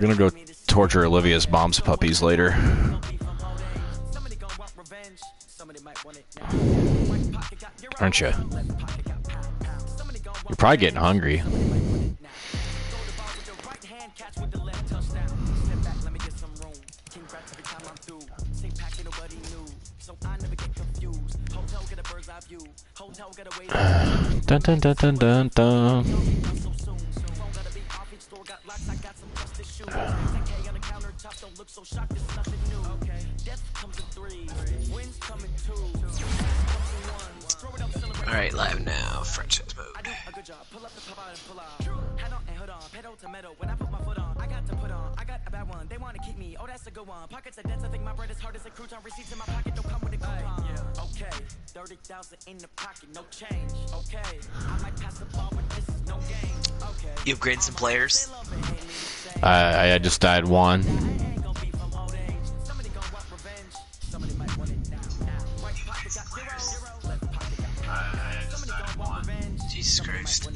We're gonna go torture Olivia's mom's puppies later. Aren't you? You're probably getting hungry. Dun dun dun dun dun dun. Alright, live now, franchise mode. You upgraded some players? I just died one. Jesus Christ.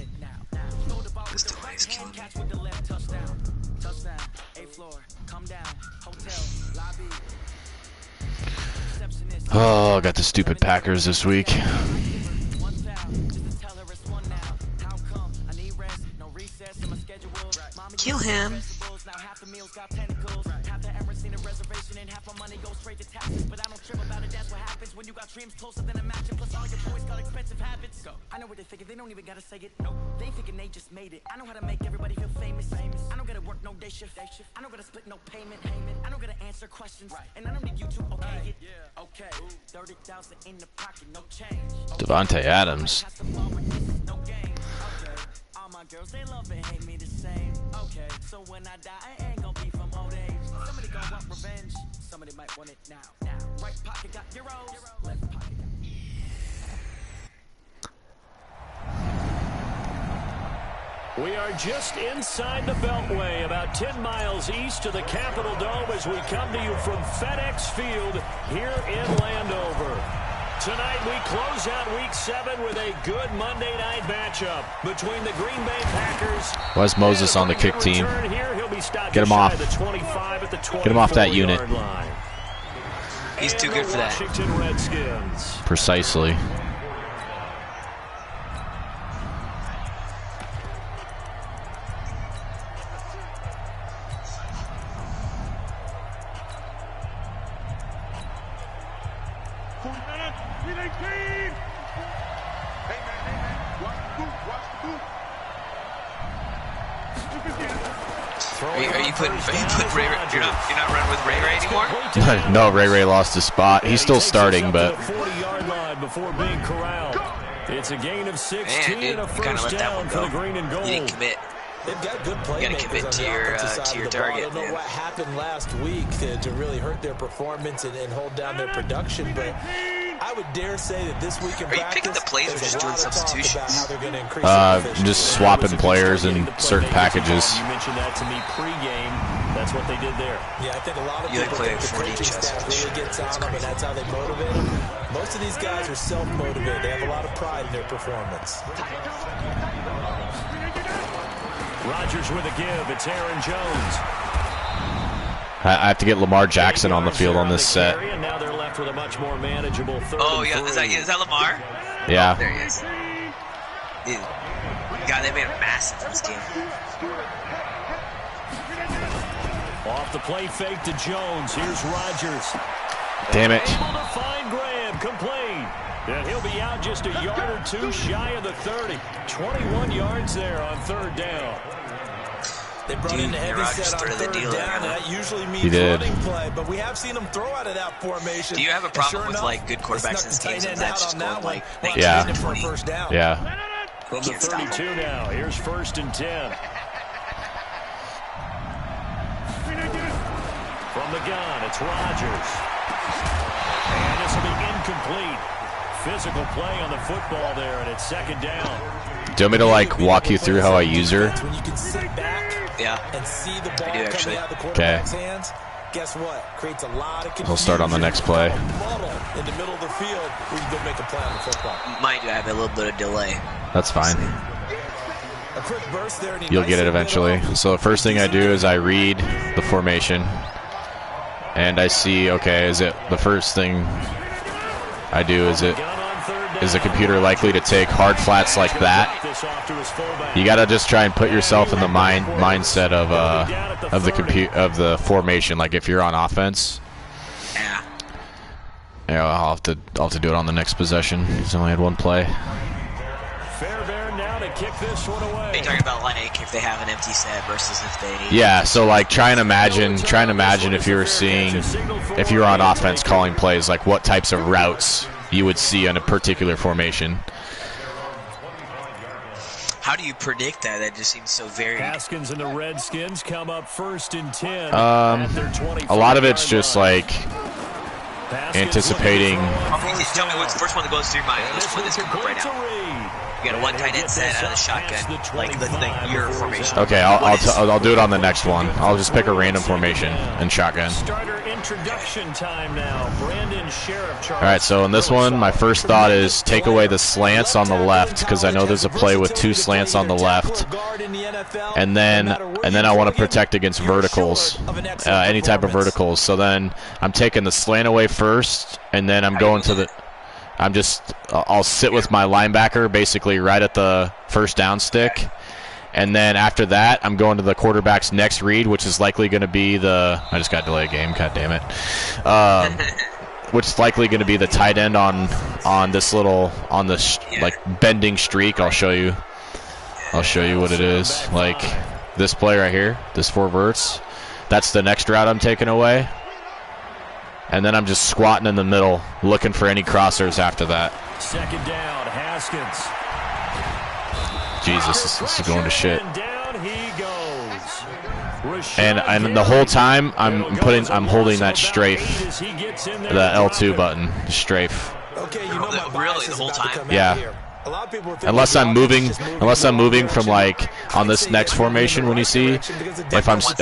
This delay is killing me. Oh, I got the stupid Packers this week. Kill him. I know what they figure, they don't even gotta say it. No, they thinking they just made it. I know how to make everybody feel famous. I don't gotta work no day shift. I don't gotta split no payment. I don't gotta answer questions. And I don't need you to okay it. Okay, 30,000 in the pocket, no change. Devontae Adams. All my girls, they love and hate me the same. Okay, so when I die, I ain't gonna be from old age. Somebody gonna want revenge. Somebody might want it now. Right pocket got euros. Left pocket got We are just inside the Beltway, about 10 miles east of the Capitol Dome as we come to you from FedEx Field here in Landover. Tonight we close out Week 7 with a good Monday night matchup between the Green Bay Packers. Why's Moses on the kick team? Get him off. Get him off that unit. He's too good for that. Washington Redskins. Precisely. Are you putting Ray? You're not running with Ray anymore? No, Ray lost his spot. He's still starting, but 40-yard line before being corralled. It's a gain of 16 and a first down for the green and gold. You didn't commit. They've got good playmakers. You gotta commit to your target. I don't know what happened last week to really hurt their performance and hold down their production, but I would dare say that this week in practice, are you picking the plays or just doing substitutions? Just swapping players and certain packages. You mentioned that to me pre-game. That's what they did there. Yeah, I think a lot of people think the coaching staff really gets on them, and that's how they motivate them. Most of these guys are self-motivated. They have a lot of pride in their performance. Rodgers with a give. It's Aaron Jones. I have to get Lamar Jackson on the field on this set. And now they're left with a much more manageable third. Oh, yeah. Is that Lamar? Yeah. Oh, there he is. God, they made a massive this game. Off the play fake to Jones. Here's Rodgers. Damn it. Able to find Graham. Complete. And he'll be out just a yard or two shy of the 30. 21 yards there on third down. They brought in a heavy set on third down, and that usually means running play, but we have seen them throw out of that formation. Do you have a problem with like good quarterbacks in this game? That's just going like yeah. For a first down. Yeah. From the 32 now, here's 1st and 10. From the gun, it's Rodgers. And this will be incomplete. Physical play on the football there, and it's 2nd down. Do you want me to like walk you through how I use her? When you can sit back and see the ball coming out of the quarterback's hands, guess what? Creates a lot of confusion. We'll start on the next play. Muddle in the middle of the field where you go make a play on the football. Mind you, I have a little bit of delay. That's fine. You'll get it eventually. So the first thing I do is I read the formation, and I see, okay, is it the first thing I do, is the computer likely to take hard flats like that? You gotta just try and put yourself in the mindset of the formation. Like if you're on offense. Yeah, I'll have to do it on the next possession. He's only had one play. Fairbairn now to kick this one away. Are you talking about like if they have an empty set versus if they? Yeah, so like try and imagine if you were on offense calling plays, like what types of routes you would see on a particular formation. How do you predict that? That just seems so varied. Haskins and the Redskins come up 1st and 10. A lot of it's just like anticipating. Tell me what's the first one that goes through your mind. This one that's coming up right now. You got a one tight end set out of the shotgun, like your formation. Okay, I'll do it on the next one. I'll just pick a random formation and shotgun. Starter introduction time now. Brandon Sheriff. All right, so in this one, my first thought is take away the slants on the left because I know there's a play with 2 slants on the left, and then I want to protect against verticals, any type of verticals. So then I'm taking the slant away first, and then I'm going to the. I'll sit with my linebacker basically right at the first down stick. And then after that, I'm going to the quarterback's next read, which is likely going to be the – I just got delay game. God damn it. Which is likely going to be the tight end on this little – on this, like, bending streak. I'll show you what it is. Like, this play right here, this 4 verts, that's the next route I'm taking away. And then I'm just squatting in the middle, looking for any crossers after that. Second down, Haskins. Jesus, this is going to shit. And the whole time I'm holding that strafe, the L2 button, the strafe. Really, the whole time? Yeah. Unless I'm moving from like on this next formation, when you see if I'm the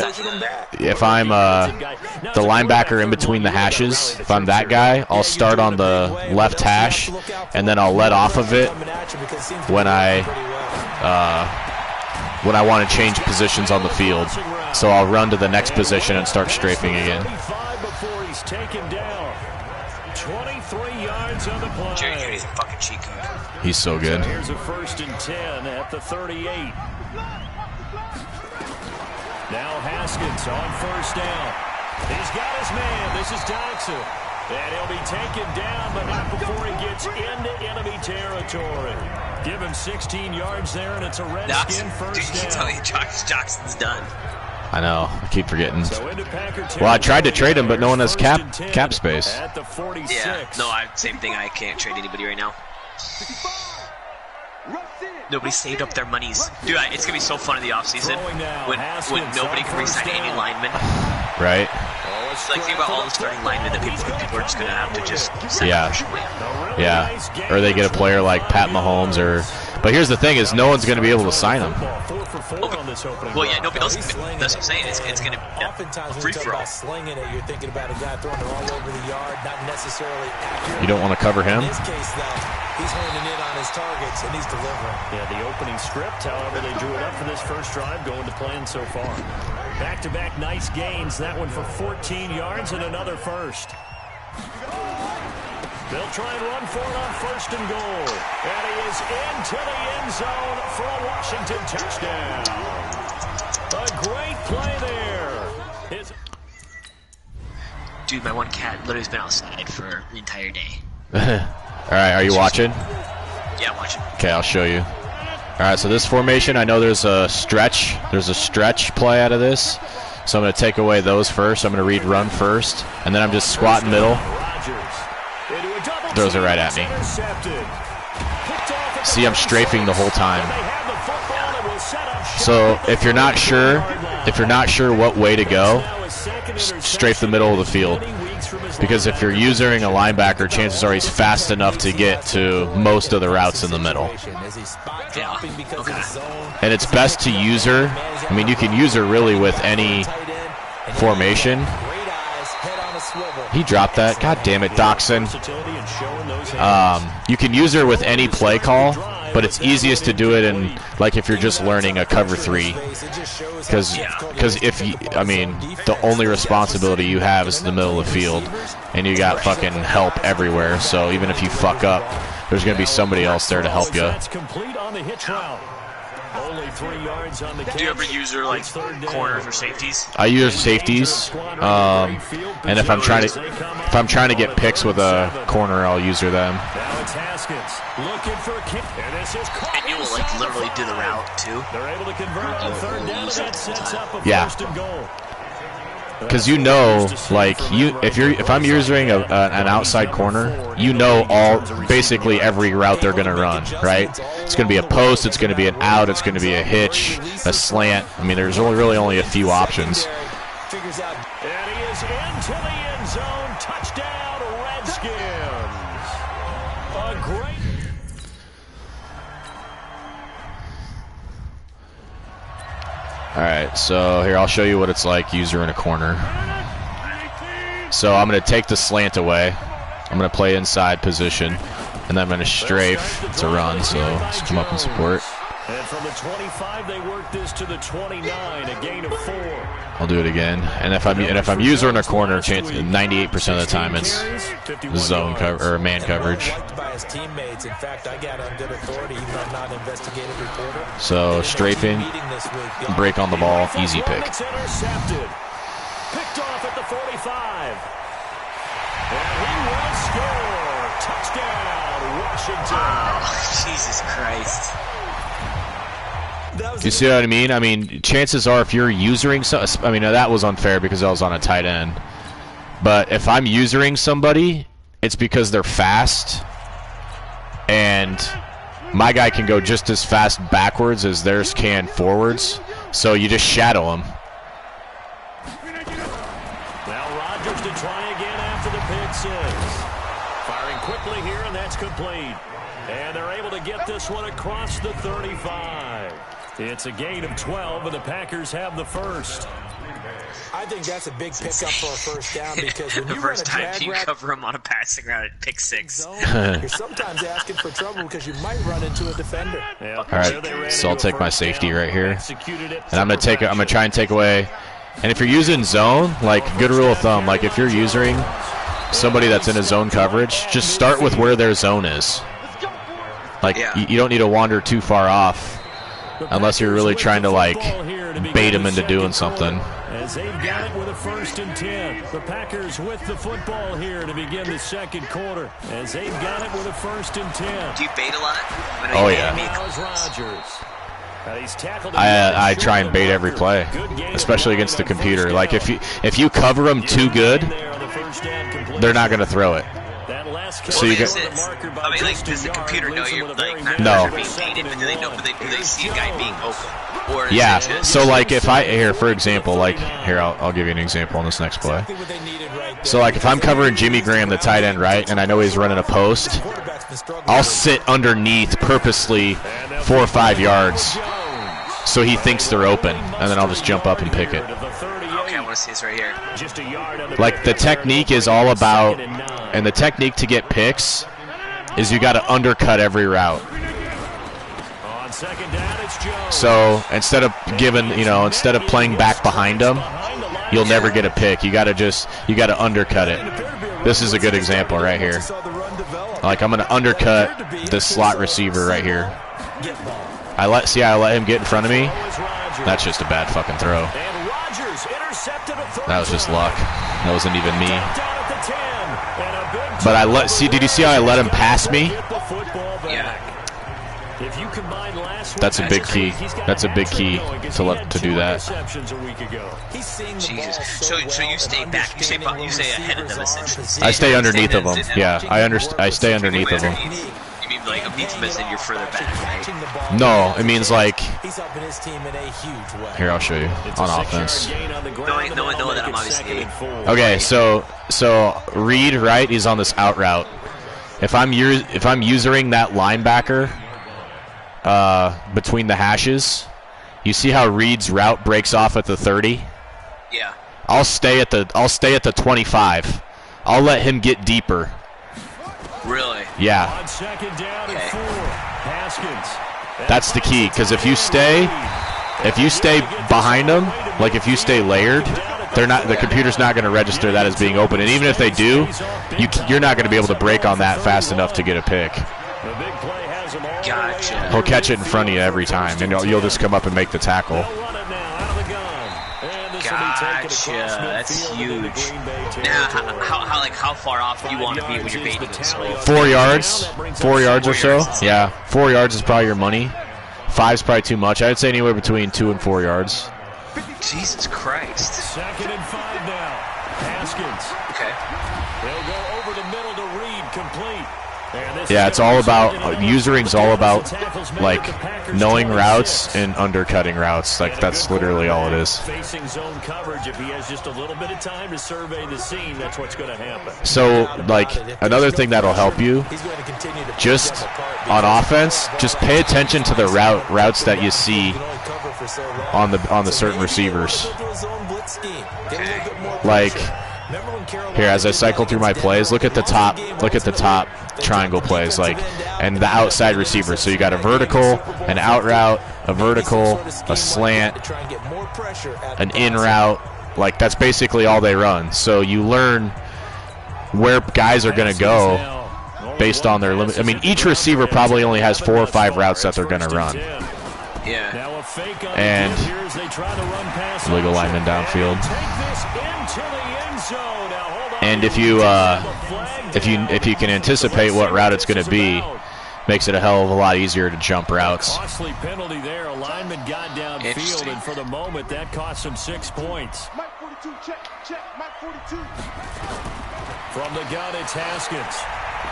linebacker in between the hashes, if I'm that guy, I'll start on the left hash and then I'll let off of it when I want to change positions on the field. So I'll run to the next position and start strafing again. 23 yards on the play. Jerry Judy's a fucking cheat code. He's so good. So here's a 1st and 10 at the 38. Now Haskins on 1st down. He's got his man. This is Dotson. And he'll be taken down, but not before he gets into enemy territory. Give him 16 yards there, and it's a Redskin first down. Tell you, Jackson's done. I know. I keep forgetting. Well, I tried to trade him, but no one has cap space. Yeah. No, same thing. I can't trade anybody right now. Nobody saved up their monies. Dude, it's going to be so fun in the offseason when nobody can re-sign any linemen. Right. Like, think about all the starting linemen that people are just going to have to just send. Yeah. Or they get a player like Pat Mahomes or... But here's the thing is no one's going to be able to sign him. Well, yeah, nobody else. That's what I'm saying. It's going to be a free-for-all. You're thinking about a guy throwing it all over the yard, not necessarily accurate. You don't want to cover him? In this case, though, he's honing in on his targets, and he's delivering. Yeah, the opening script, however, they drew it up for this first drive, going to plan so far. Back-to-back nice gains. That one for 14 yards and another first. They'll try and run for it on 1st and goal. And he is into the end zone for a Washington touchdown. A great play there. Dude, my one cat literally has been outside for the entire day. All right, are you watching? Yeah, I'm watching. Okay, I'll show you. All right, so this formation, I know there's a stretch. There's a stretch play out of this. So I'm going to take away those first. I'm going to read run first. And then I'm just squat middle. Throws it right at me. See, I'm strafing the whole time. So if you're not sure what way to go, strafe the middle of the field. Because if you're using a linebacker, chances are he's fast enough to get to most of the routes in the middle. Yeah. Okay. And it's best to user. I mean, you can user really with any formation. He dropped that. God damn it, Dotson. You can use her with any play call, but it's easiest to do it in, like, if you're just learning a cover 3, because I mean, the only responsibility you have is the middle of the field, and you got fucking help everywhere. So even if you fuck up, there's gonna be somebody else there to help you. Do you ever use your like corners or safeties? I use safeties, and if I'm trying to get picks with a corner, I'll use her them. And you will like literally do the route too. Yeah. Because you know, like, if I'm using an outside corner, you know basically every route they're gonna run, right? It's gonna be a post, it's gonna be an out, it's gonna be a hitch, a slant. I mean, there's really only a few options. And he is into the end zone. Touchdown, Redskins. A great. All right, so here I'll show you what it's like user in a corner. So I'm going to take the slant away. I'm going to play inside position, and then I'm going to strafe to run. So let's come up and support. And from the 25, they work this to the 29, a gain of 4. I'll do it again. And if I'm user in a corner, 98% of the time it's zone cover or man coverage. So strafing, break on the ball, easy pick. Picked off at the 45. And he will score. Touchdown, Washington. Oh, Jesus Christ. You see what I mean? I mean, chances are if you're usering I mean, that was unfair because I was on a tight end. But if I'm usering somebody, it's because they're fast, and my guy can go just as fast backwards as theirs can forwards. So you just shadow them. Now Rodgers to try again after the pick six. Firing quickly here, and that's complete. And they're able to get this one across the 35. It's a gain of 12, and the Packers have the first. I think that's a big pickup for a first down because when The you first run a time drag you route cover him on a passing route at pick 6. you're sometimes asking for trouble because you might run into a defender. Yeah, All right, so I'll take my safety right here, and I'm gonna try and take away. And if you're using zone, like, good rule of thumb, like if you're using somebody that's in a zone coverage, just start with where their zone is. Like, you don't need to wander too far off unless you're really trying to, like, bait them into doing something. As they've got it with a 1st and 10. The Packers with the football here to begin the second quarter. As they've got it with a 1st and 10. Do you bait a lot? Oh, yeah. I try and bait every play, especially against the computer. Like, if you cover them too good, they're not going to throw it. So you get. I mean, like, does the computer know you're like no. You're being baited, but do they know? Do they see a guy being open? Or Yeah. So like, if for example, like here, I'll give you an example on this next play. So like, if I'm covering Jimmy Graham, the tight end, right, and I know he's running a post, I'll sit underneath purposely 4 or 5 yards, so he thinks they're open, and then I'll just jump up and pick it. Okay, I want to see this right here. Like, the technique is all about, and the technique to get picks is you got to undercut every route. So instead of playing back behind them, you'll never get a pick. You got to undercut it. This is a good example right here. Like, I'm going to undercut this slot receiver right here. I let him get in front of me. That's just a bad fucking throw. That was just luck. That wasn't even me. But did you see how I let him pass me? Yeah. That's a big key. That's a big key to do that. Jesus. So you stay back. You stay ahead of them essentially. I stay underneath of them. Yeah, I stay underneath of them. You mean like underneath them as in you're further back, right? No, it means like. He's helping his team in a huge way. Here, I'll show you on offense. No one know that I'm obviously. Okay, so Reed, right? He's on this out route. If I'm using that linebacker between the hashes, you see how Reed's route breaks off at the 30? Yeah. I'll stay at the 25. I'll let him get deeper. Really? Yeah. On second down and 4. That's the key, because if you stay behind them, like if you stay layered, the computer's not going to register that as being open. And even if they do, you're not going to be able to break on that fast enough to get a pick. Gotcha. He'll catch it in front of you every time, and you'll just come up and make the tackle. Gotcha. That's huge. Now, how far off do you want to be when you're baiting this? 4 yards. 4 yards or so. Yeah, 4 yards is probably your money. 5's probably too much. I'd say anywhere between 2 and 4 yards. Jesus Christ. 2nd and 5 now. Haskins. Okay. They'll go over the middle to Reed, complete. Yeah, it's all about usering's all about like knowing routes and undercutting routes. Like that's literally all it is. Facing zone coverage, if he has just a little bit of time to survey the scene, that's what's going to happen. So like another thing that'll help you, just on offense, just pay attention to the routes that you see on the certain receivers. Like here, as I cycle through my plays, look at the top triangle plays, like, and the outside receivers. So you got a vertical, an out route, a vertical, a slant, an in route. Like that's basically all they run. So you learn where guys are going to go based on their limit. I mean, each receiver probably only has 4 or 5 routes that they're going to run. Yeah. And legal lineman downfield. And if you can anticipate what route it's going to be, makes it a hell of a lot easier to jump routes. Costly penalty there. A lineman got downfield, and for the moment, that cost him 6 points. From the gun, it's Haskins.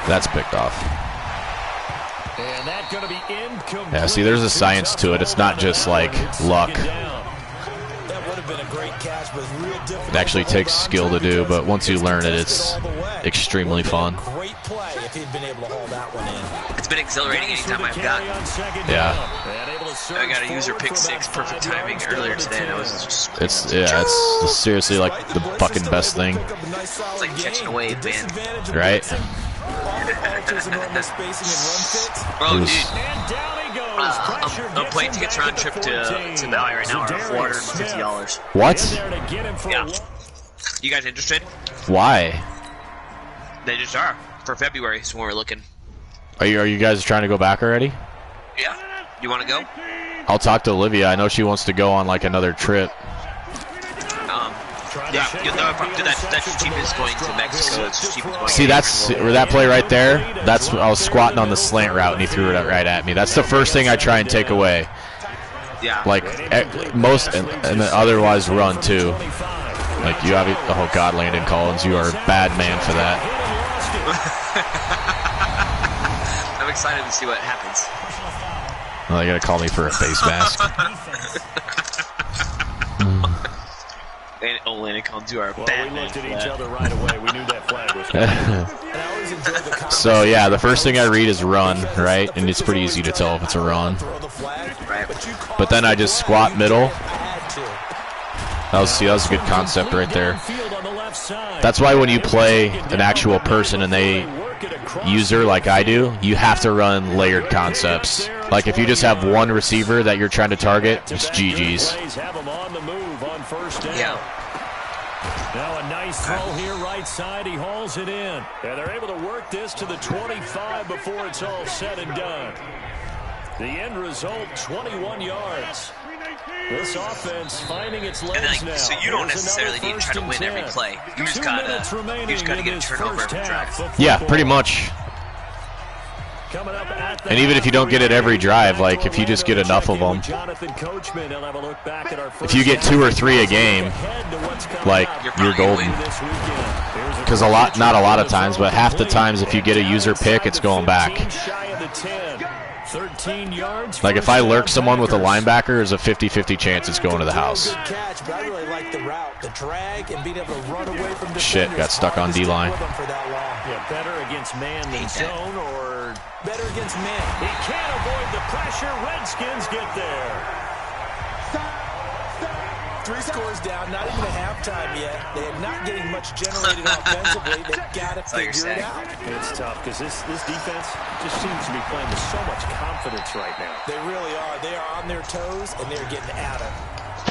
That's picked off. And that going to be incomplete. Yeah, see, there's a science to it. It's not just like luck. It actually takes skill to do, but once you learn it, it's extremely fun. It's been exhilarating anytime I've got. Yeah. I got a user pick 6, perfect timing earlier today. That was just it's seriously like the fucking best thing. It's like catching a wave, man. Right? Bro, dude. I'm playing tickets round trip to Valley right now are $450. What? Yeah. You guys interested? Why? They just are. For February is when we're looking. Are you guys trying to go back already? Yeah. You want to go? I'll talk to Olivia. I know she wants to go on like another trip. Yeah, that's cheapest going to Mexico. It's cheapest going. See, that's that play right there. That's I was squatting on the slant route and he threw it right at me. That's the first thing I try and take away. Yeah. Like most and then otherwise run too. Like you have oh God, Landon Collins, you are a bad man for that. I'm excited to see what happens. Well, they gotta call me for a face mask. Landon Collins, you are a bad man. We looked at each other right away. We knew that flag was coming. So yeah, the first thing I read is run, right? And it's pretty easy to tell if it's a run. Right. But then I just squat middle. That was a good concept right there. That's why when you play an actual person and they user like I do, you have to run layered concepts. Like if you just have one receiver that you're trying to target, it's GG's. Yeah. Now a nice throw here right side. He hauls it in. And they're able to work this to the 25 before it's all said and done. The end result, 21 yards. This offense finding its legs now. So you don't necessarily need to try to win every play. You just gotta get a turnover every drive. Yeah, pretty much. And even if you don't get it every drive, like if you just get enough of them, if you get 2 or 3 a game, like you're golden. Because not a lot of times, but half the times if you get a user pick, it's going back. Like if I lurk someone with a linebacker, there's a 50-50 chance it's going to the house. Shit, got stuck on D-line. Better against man than zone, or better against man. He can't avoid the pressure. Redskins get there. 3 scores down, not even a halftime yet. They are not getting much generated offensively. They've got to figure it out. It's tough because this defense just seems to be playing with so much confidence right now. They really are. They are on their toes, and they're getting at it.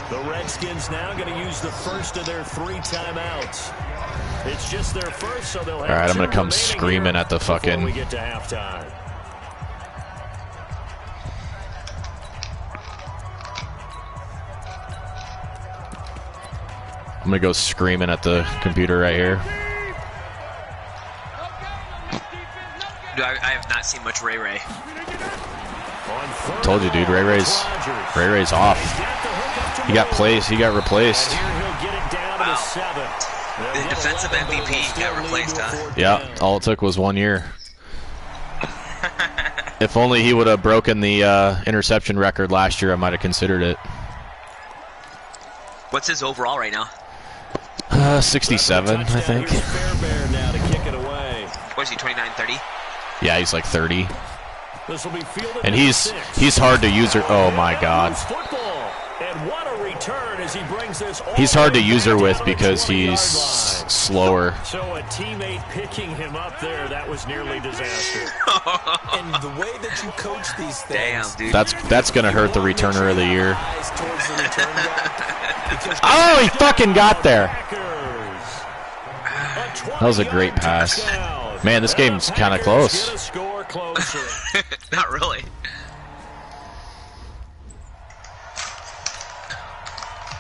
The Redskins now going to use the first of their 3 timeouts. It's just their first, so they'll have. All right, I'm going to come remaining screaming at the fucking. we get to halftime. I'm going to go screaming at the computer right here. Dude, I have not seen much Ray Ray. Told you, dude. Ray Ray's off. He got placed. He got replaced. Wow. The defensive MVP got replaced, huh? Yeah, all it took was 1 year. If only he would have broken the interception record last year, I might have considered it. What's his overall right now? 67, I think. What is he, 29, 30? Yeah, he's like 30. And he's hard to use her. Oh my God. He's hard to use her with because he's slower. So a teammate picking him up there, that was nearly disaster. And the way that you coach these things. Damn, dude. That's gonna hurt the returner of the year. Oh, he fucking got there. That was a great pass. Man, this game's kind of close. Not really.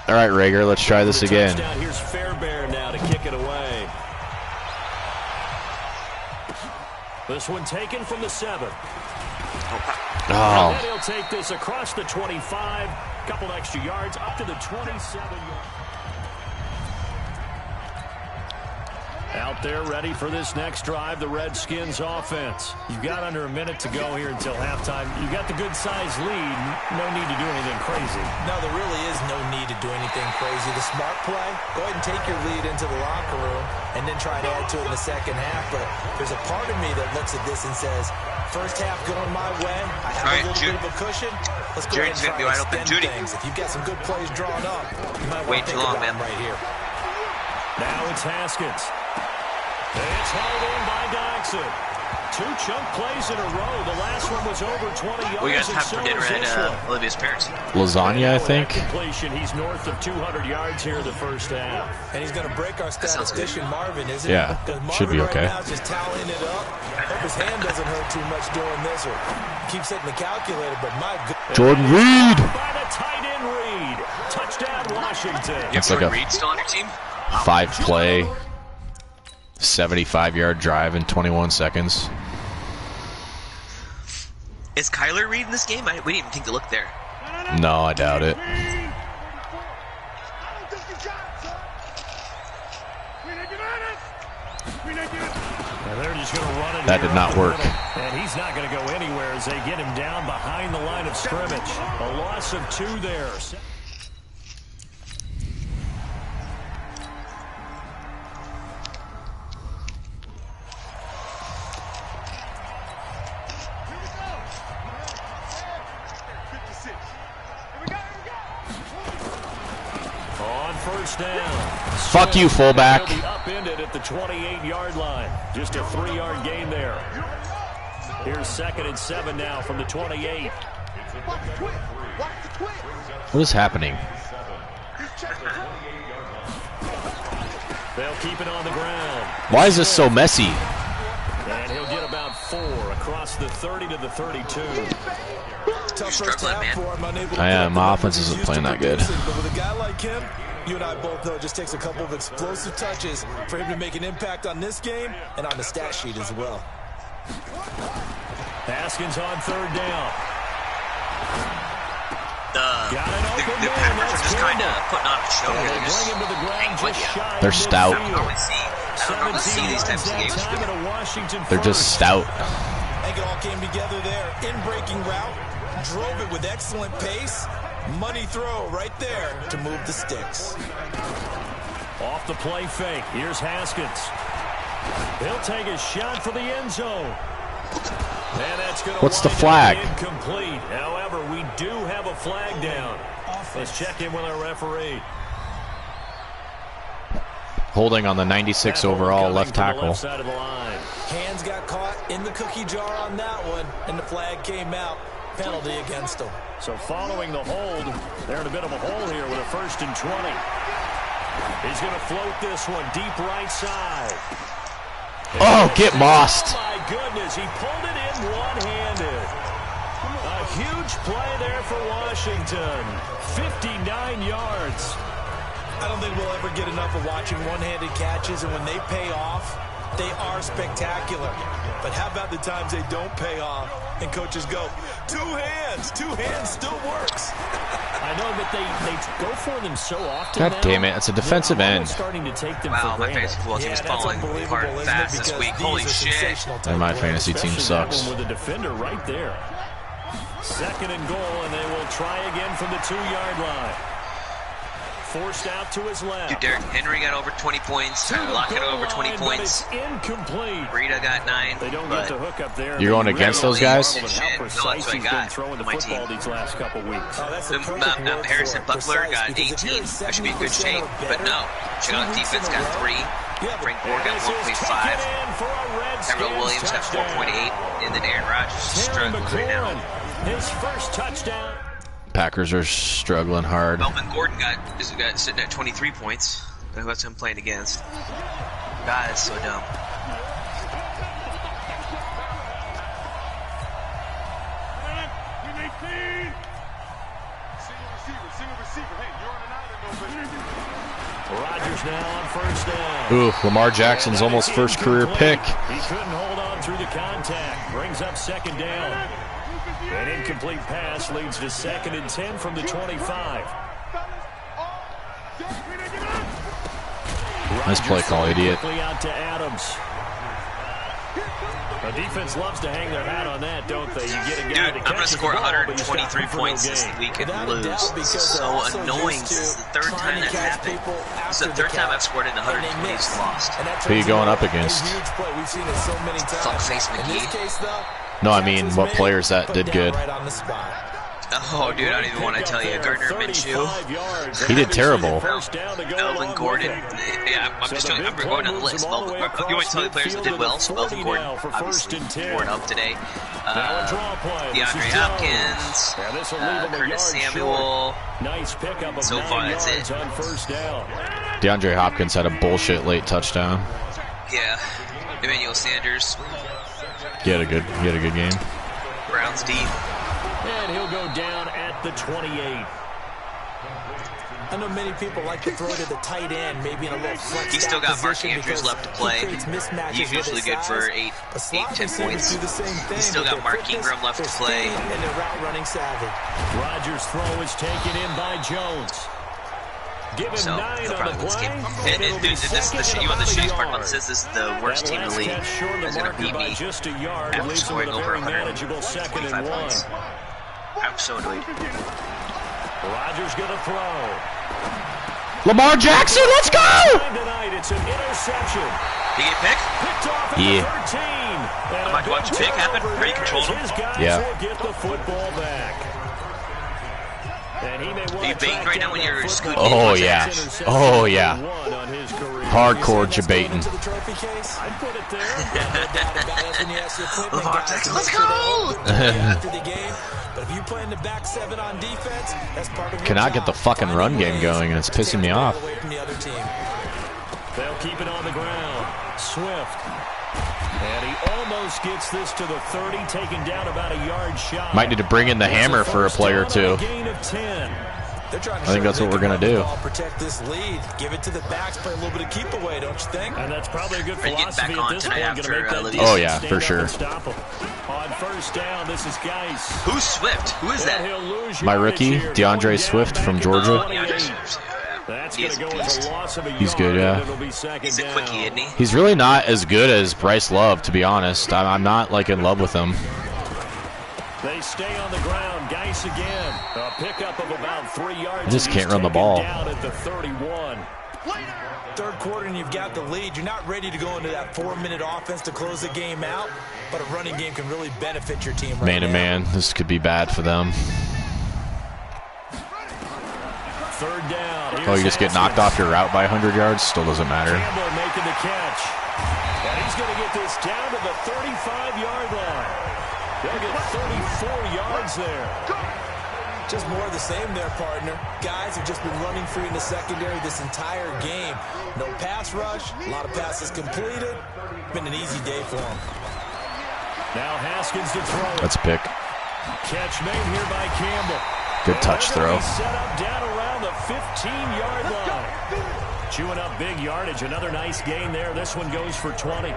All right, Rager, let's try this again. Here's Fairbairn now to kick it away. This one taken from the 7. Oh. He'll take this across the 25, couple extra yards up to the 27-yard. Out there ready for this next drive, the Redskins offense. You've got under a minute to go here until halftime. You've got the good-sized lead. No need to do anything crazy. No, there really is no need to do anything crazy. The smart play, go ahead and take your lead into the locker room and then try to add to it in the second half. But there's a part of me that looks at this and says, first half going my way. I have a little bit of a cushion. Let's go ahead and try to extend things. If you've got some good plays drawn up, you might want to think about them right here. Now it's Haskins. It's held in by Dodson. 2 chunk plays in a row. The last one was over 20 yards. We got time for dinner at Olivia's parents. Lasagna, I think. He's north of 200 yards here in the first half. And he's going to break our statistician, Marvin, isn't he? Yeah, should be okay. Right now is just tallying it up. Hope his hand doesn't hurt too much doing this or keeps hitting the calculator, but my good. Jordan Reed. By the tight end Reed. Touchdown, Washington. You have Jordan Reed still on your team? 5-play. 75-yard drive in 21 seconds. Is Kyler Reed in this game? We didn't even think to look there. No, I doubt it. That did not work. And he's not going to go anywhere as they get him down behind the line of scrimmage. A loss of 2 there. Down. Fuck you, fullback. Upended at the 28-yard line. Just a 3-yard gain there. Here's 2nd and 7 now from the 28. What is happening? They'll keep it on the ground. Why is this so messy? And he'll get about 4 across the 30 to the 32. You're struggling, man. I am. My offense isn't playing that good. But with a guy like him, you and I both know it just takes a couple of explosive touches for him to make an impact on this game and on the stat sheet as well. Haskins on 3rd down. The Packers are just kind of putting on a show here. They're just hanging with you. They're stout. I don't normally see these types of games. They're just stout. I think it all came together there. In-breaking route. Drove it with excellent pace. Money throw right there to move the sticks. Off the play fake. Here's Haskins. He'll take a shot for the end zone. And that's going to What's the flag? Incomplete. However, we do have a flag down. Let's check in with our referee. Holding on the 96 overall left tackle. Hands got caught in the cookie jar on that one, and the flag came out. Penalty against him. So following the hold, they're in a bit of a hole here with a 1st and 20. He's going to float this one deep right side. Oh, get mossed. Oh, my goodness. He pulled it in one-handed. A huge play there for Washington. 59 yards. I don't think we'll ever get enough of watching one-handed catches, and when they pay off, they are spectacular. But how about the times they don't pay off and coaches go, two hands still works. I know, but they go for them so often. God damn it, it's a defensive end. Starting to take them Wow, for my fantasy football team is falling apart fast this week. Holy shit. And my fantasy team sucks. With a defender right there. 2nd and goal, and they will try again from the 2-yard line. Forced out to his left. Dude, Derrick Henry got over 20 points. Lockett got over 20 points. Incomplete. Rita got 9. They don't get the hook up there. You're going against those guys? Shit, no, that's what I got throwing the on my football team. these last couple weeks. Harrison Butler got 18. I should be in good shape, but no. Chicago defense got 3. Frank Gore got 1.5. Tyrell Williams got 4.8. And then Aaron Rodgers is struggling right now. His first touchdown. Packers are struggling hard. Melvin Gordon is sitting at 23 points. That's who I'm playing against. God, that's so dumb. Rodgers now on 1st down. Ooh, Lamar Jackson's almost first career pick. He couldn't hold on through the contact. Brings up 2nd down. An incomplete pass leads to 2nd and 10 from the 25. Nice play call, idiot. Out to Adams. The defense loves to hang their hat on that, don't they? You get a guy Dude, I'm going to score 123 points this week and lose. This is so annoying. This is the 3rd time that's happened. This is the 3rd time I've scored in 120 and lost. Who are you going up against? Fuckface McGee. No, I mean, what players that did good? Oh, dude, I don't even want to tell you. Gardner Minshew. He did terrible. Melvin Gordon. Yeah, I'm going down the list. You want to tell the players that did well? So Melvin Gordon, obviously, scored up today. DeAndre Hopkins, Curtis Samuel. So far, that's it. DeAndre Hopkins had a bullshit late touchdown. Yeah. Emmanuel Sanders. He had a good game. Browns deep. And he'll go down at the 28. I know many people like to throw to the tight end, maybe in a little flex. He's still got Mark Andrews left to play. He's usually good for 8, 10 points. He's still got Mark Ingram left to play. And they're route running savvy. Rodgers' throw is taken in by Jones. So they'll probably win this game. Dude, you want the shittiest part about this is the worst team in the league is going to beat me after scoring over 125 points. I'm so annoyed. Rodgers going to throw. Lamar Jackson, let's go! Tonight, it's an interception. Did he get picked? Yeah. I'm about to watch the pick happen. Are you controlling him? Yeah. Get the football back. Are you baiting right now when you're scooting? Oh, yeah. Oh, yeah. Hardcore debating. Lamar Jackson, let's go! Cannot get the fucking run game going, and it's pissing me off. They'll keep it on the ground. Swift. And he almost gets this to the 30, taken down about a yard shy. Might need to bring in the hammer for a play or two. I think that's what we're going to do. Protect this lead. Give it to the backs, play a little bit of keep away, don't you think? And that's probably a good Getting philosophy back on at this tonight point. after Oh, yeah, for sure. On 1st down, this is Geis. Who's Swift? Who is that? My rookie, DeAndre Swift from Georgia. DeAndre Swift. That's He is a beast. He's good, yeah. He's a quickie, isn't he? He's really not as good as Bryce Love, to be honest. I'm not, like, in love with him. They stay on the ground. Geis again. A pickup of about 3 yards. I just can't run the ball. Down at the 31. Third quarter and you've got the lead. You're not ready to go into that 4-minute offense to close the game out, but a running game can really benefit your team right Man to now. man, this could be bad for them. third down. Oh, you just get knocked off your route by 100 yards? Still doesn't matter. Campbell making the catch. And he's going to get this down to the 35-yard line. They'll get 34 yards there. Just more of the same there, partner. Guys have just been running free in the secondary this entire game. No pass rush, a lot of passes completed. Been an easy day for them. Now Haskins to throw. That's a pick. Catch made here by Campbell. Good touch throw. Set up down around the 15-yard line. Chewing up big yardage. Another nice gain there. This one goes for 20.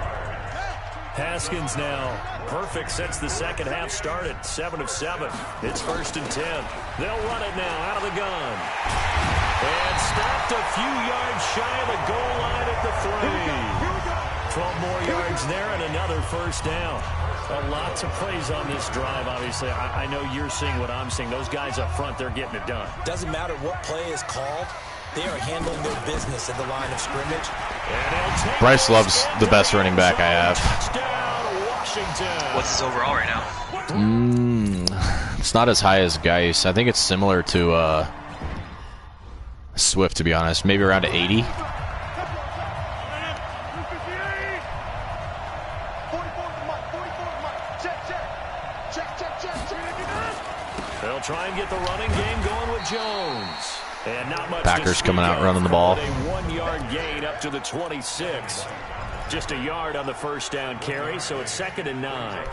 Haskins now perfect since the second half started. 7 of 7. It's 1st and 10. They'll run it now out of the gun. And stopped a few yards shy of the goal line at the 3. 12 more yards there and another first down. Lots of plays on this drive, obviously. I know you're seeing what I'm seeing. Those guys up front, they're getting it done. Doesn't matter what play is called. They are handling their business at the line of scrimmage. Bryce Love's the best running back I have. What's his overall right now? It's not as high as Geis. I think it's similar to Swift, to be honest. Maybe around 80. They'll try and get the running game going with Jones. And not much. Packers coming out running the ball. A 1-yard gain up to the 26. Just a yard on the first down carry, so it's 2nd and 9.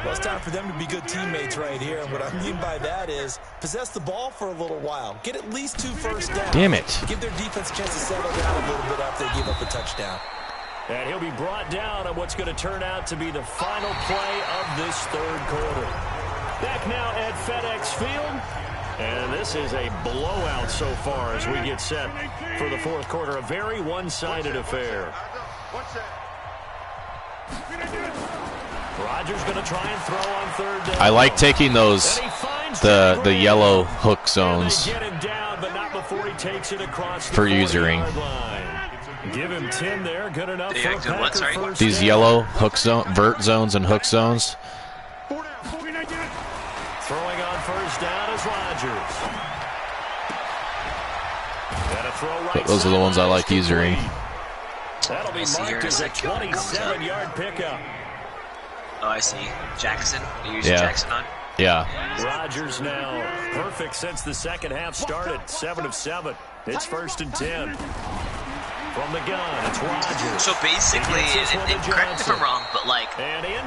Well, it's time for them to be good teammates right here. And what I mean by that is possess the ball for a little while. Get at least 2 first downs. Damn it. Give their defense a chance to settle down a little bit after they give up a touchdown. And he'll be brought down on what's going to turn out to be the final play of this third quarter. Back now at FedEx Field. And this is a blowout so far as we get set for the fourth quarter. A very one-sided affair. Rodgers going to try and throw on third down. I like taking those, the yellow hook zones for usering. Give him 10 there, good enough for a Packer first These down. yellow hook zone, vert zones and hook zones. Throwing on first down is Rodgers. And a throw right Those are the ones I like using. That'll be marked as a 27-yard pickup. Oh, I see. Jackson. They use Jackson on. Yeah. Rodgers now perfect since the second half started. 7 of 7. It's 1st and 10. From the gun, it's Rodgers. So basically, and correct me if I'm wrong, but like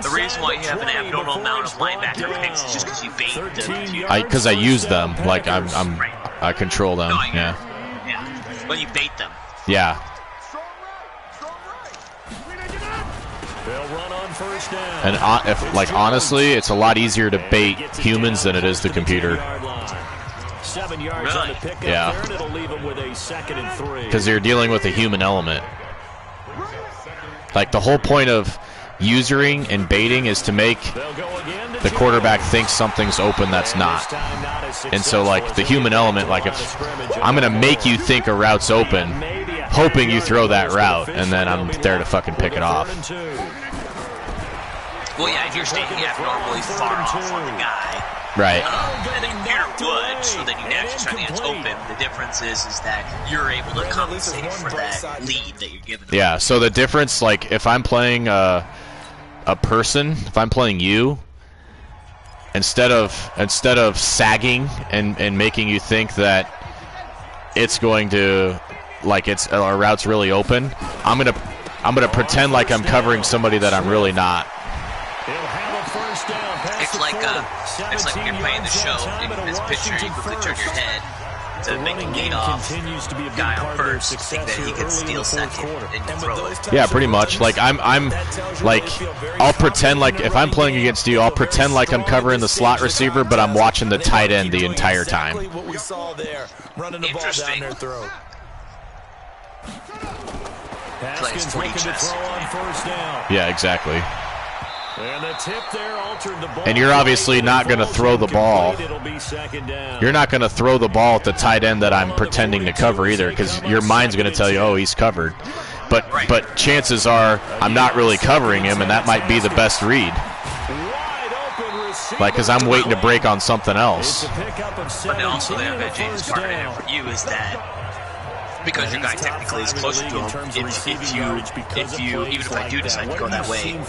the reason why you have an abnormal amount of linebacker picks is just because you bait them. Because I use them, like I control them. No, yeah. But you bait them. Yeah. They'll run on first down. And honestly, it's a lot easier to bait humans than it is the computer. 7 yards on the pickup there, and it'll leave them with a 2nd and 3. Because you're dealing with a human element. Like the whole point of usering and baiting is to make the quarterback think something's open that's not. And so like the human element, like if I'm going to make you think a route's open, hoping you throw that route, and then I'm there to fucking pick it off. Well, yeah, if you're staying abnormally far off on the guy. Right. And the computer would, so then you naturally try to get open. The difference is that you're able to compensate for that lead that you're giving them. Yeah, so the difference, like, if I'm playing a person, if I'm playing you, instead of sagging and making you think that it's going to, like, our route's really open, I'm gonna pretend like I'm covering somebody that I'm really not. It's like when you're playing the show, in this picture, you quickly turn your head to make a lead off guy on first, think that he can steal second, and you throw it. Yeah, pretty much. Like I'm like, I'll pretend like if I'm playing against you, I'll pretend like I'm covering the slot receiver, but I'm watching the tight end the entire time. Interesting. Plays 40 chess. Yeah, exactly. And you're obviously not going to throw the ball. You're not going to throw the ball at the tight end that I'm pretending to cover either, because your mind's going to tell you, oh, he's covered. But chances are I'm not really covering him, and that might be the best read. Wide open Like, because I'm waiting to break on something else. But then also the advantageous part of it for you is that because your guy technically is closer to him, if you even if I do decide to go that way,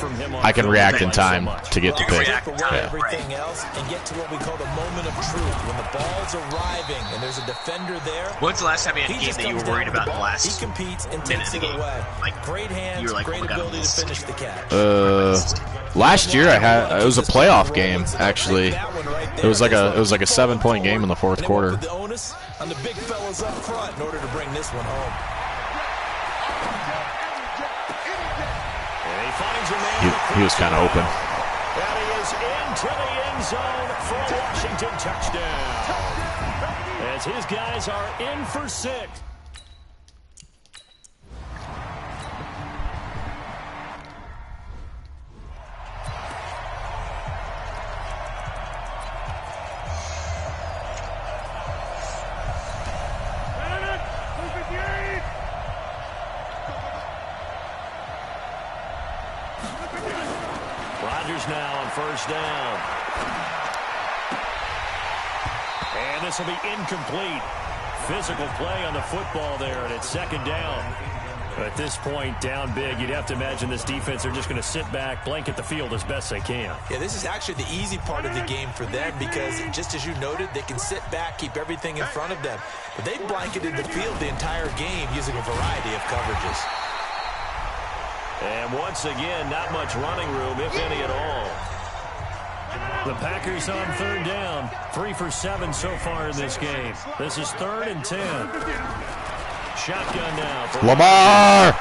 I can react in time to get the pick. Everything else and get to what we call the moment of truth when the ball's arriving and there's a defender there. When's the last time you had a game that you were worried about the last he competes and minute takes of the it game? away. Like, great hands, you were like, great oh my God, ability to finish the catch. Last year it was a playoff game actually. It was like a 7-point game in the fourth quarter. The onus on the big fellas up front in order to bring this one home. He was kind of open. And he is into the end zone for a Washington touchdown. As his guys are in for 6. Rodgers now on first down. And this will be incomplete. Physical play on the football there, and it's second down. At this point, down big, you'd have to imagine this defense are just going to sit back, blanket the field as best they can. Yeah, this is actually the easy part of the game for them because, just as you noted, they can sit back, keep everything in front of them. But they blanketed the field the entire game using a variety of coverages. And once again, not much running room, if any at all. The Packers on third down. 3 for 7 so far in this game. This is 3rd and 10. Shotgun now. Lamar!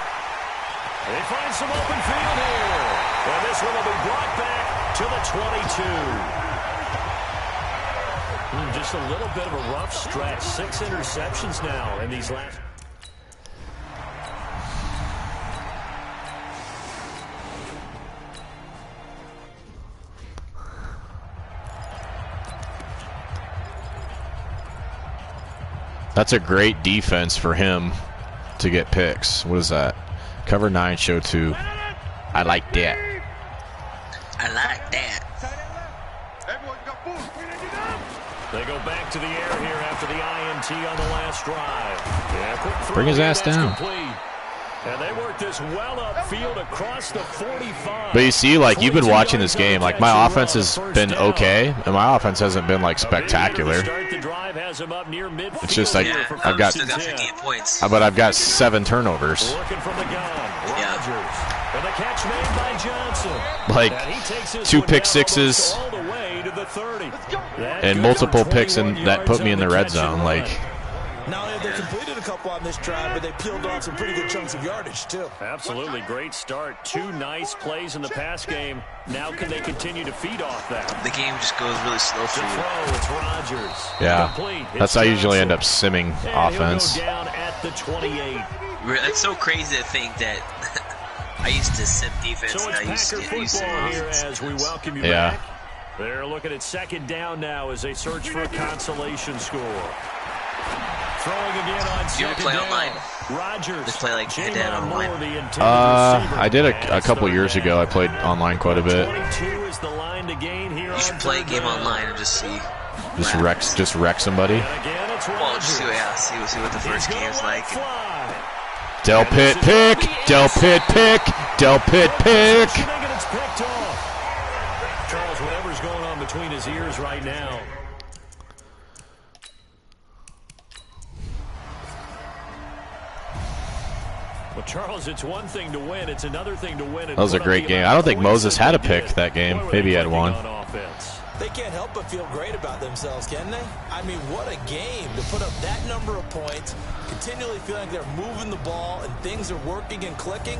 They find some open field here. And this one will be brought back to the 22. Just a little bit of a rough stretch. 6 interceptions now in these last... That's a great defense for him to get picks. What is that? Cover 9, show 2. I like that. I like that. They go back to the air here after the INT on the last drive. Yeah, quick throw. Bring his ass down. Complete. And they work this well upfield across the 45. But you see, like, you've been watching this game. Like, my offense has been okay, and my offense hasn't been, like, spectacular. It's just like I've got 58 points. but I've got 7 turnovers. Like 2 pick sixes and multiple picks that put me in the red zone. Like, not only have they completed a couple on this drive, but they peeled off some pretty good chunks of yardage, too. Absolutely great start. 2 nice plays in the pass game. Now can they continue to feed off that? The game just goes really slow for you. It's Rodgers. Yeah, that's how I usually end up simming offense. Go down at the 28. It's so crazy to think that I used to sim defense. So it's Packer football here as we welcome you back. They're looking at second down now as they search for a consolation score. Throwing again on second play down. online? Rodgers. Just play like head-to-head online. I did a couple years ago. I played online quite a bit. 22 is the line to gain here. You should play a game online and just see. Just wreck somebody. Well, just see what the first game's like. Del Pitt pick. Del Pitt pick. Del Pitt pick. Charles, whatever's going on between his ears right now. Well, Charles, it's one thing to win. It's another thing to win. That was a great game. I don't think Moses had a pick that game. Maybe he had one. They can't help but feel great about themselves, can they? I mean, what a game to put up that number of points, continually feeling like they're moving the ball and things are working and clicking.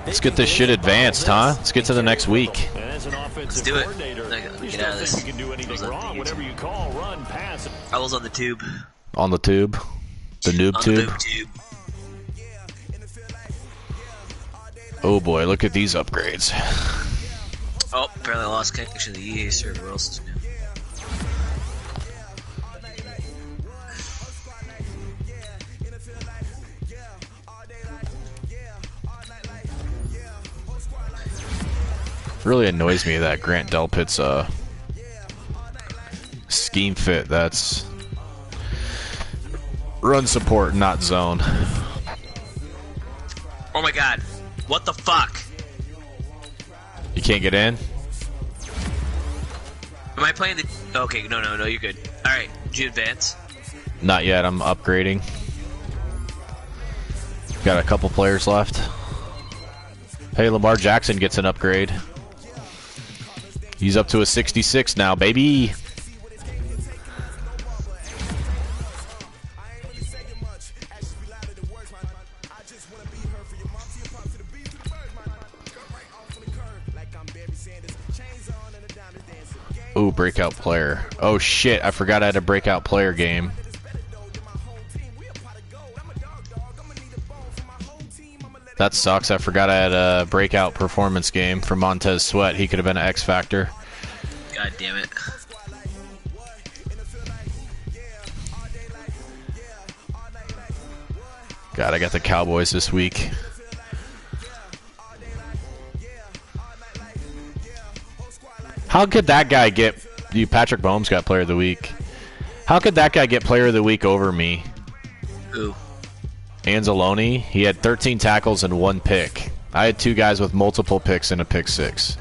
Let's get this shit advanced, huh? Let's get to the next week. Let's do it. Get out of this. I was on the tube. On the tube? The noob tube? Oh boy, look at these upgrades. Oh, apparently I lost connection to the EA server. What else is new? Really annoys me that Grant Delpit's scheme fit. That's run support, not zone. Oh my god. What the fuck? You can't get in? Am I playing the... Okay, no, you're good. Alright, did you advance? Not yet, I'm upgrading. Got a couple players left. Hey, Lamar Jackson gets an upgrade. He's up to a 66 now, baby. Ooh, breakout player. Oh shit, I forgot I had a breakout player game. That sucks. I forgot I had a breakout performance game for Montez Sweat. He could have been an X Factor. God damn it. God, I got the Cowboys this week. How could that guy get... You, Patrick Mahomes got player of the week. How could that guy get player of the week over me? Who? Anzalone. He had 13 tackles and 1 pick. I had 2 guys with multiple picks and a pick 6.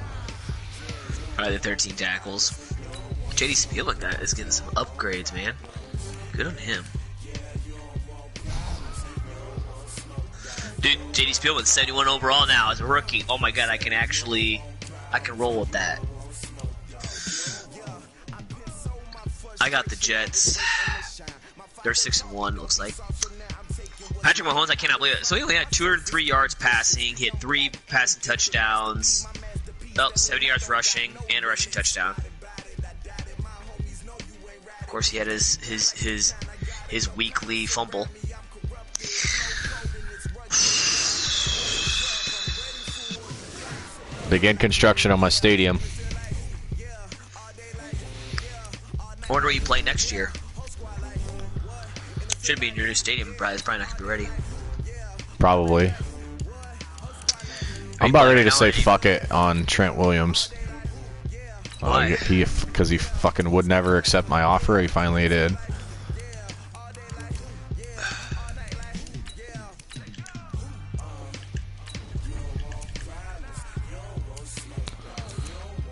Probably the 13 tackles. JD Spielman is getting some upgrades, man. Good on him. Dude, JD Spielman, 71 overall now as a rookie. Oh my god, I can roll with that. I got the Jets. They're 6-1, looks like. Patrick Mahomes, I cannot believe it. So he only had 203 yards passing. He had 3 passing touchdowns. 70 yards rushing and a rushing touchdown. Of course, he had his weekly fumble. Begin construction on my stadium. I wonder where you play next year. Should be in your new stadium, but it's probably not going to be ready. Probably. I'm about ready to say fuck it on Trent Williams. Why? Because he fucking would never accept my offer. He finally did.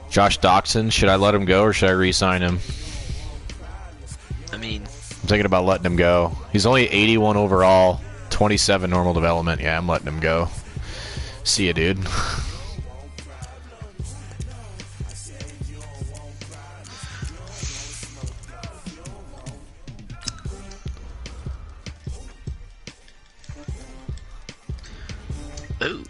Josh Doxson, should I let him go or should I re-sign him? I mean... I'm thinking about letting him go. He's only 81 overall, 27 normal development. Yeah, I'm letting him go. See ya, dude. Ooh.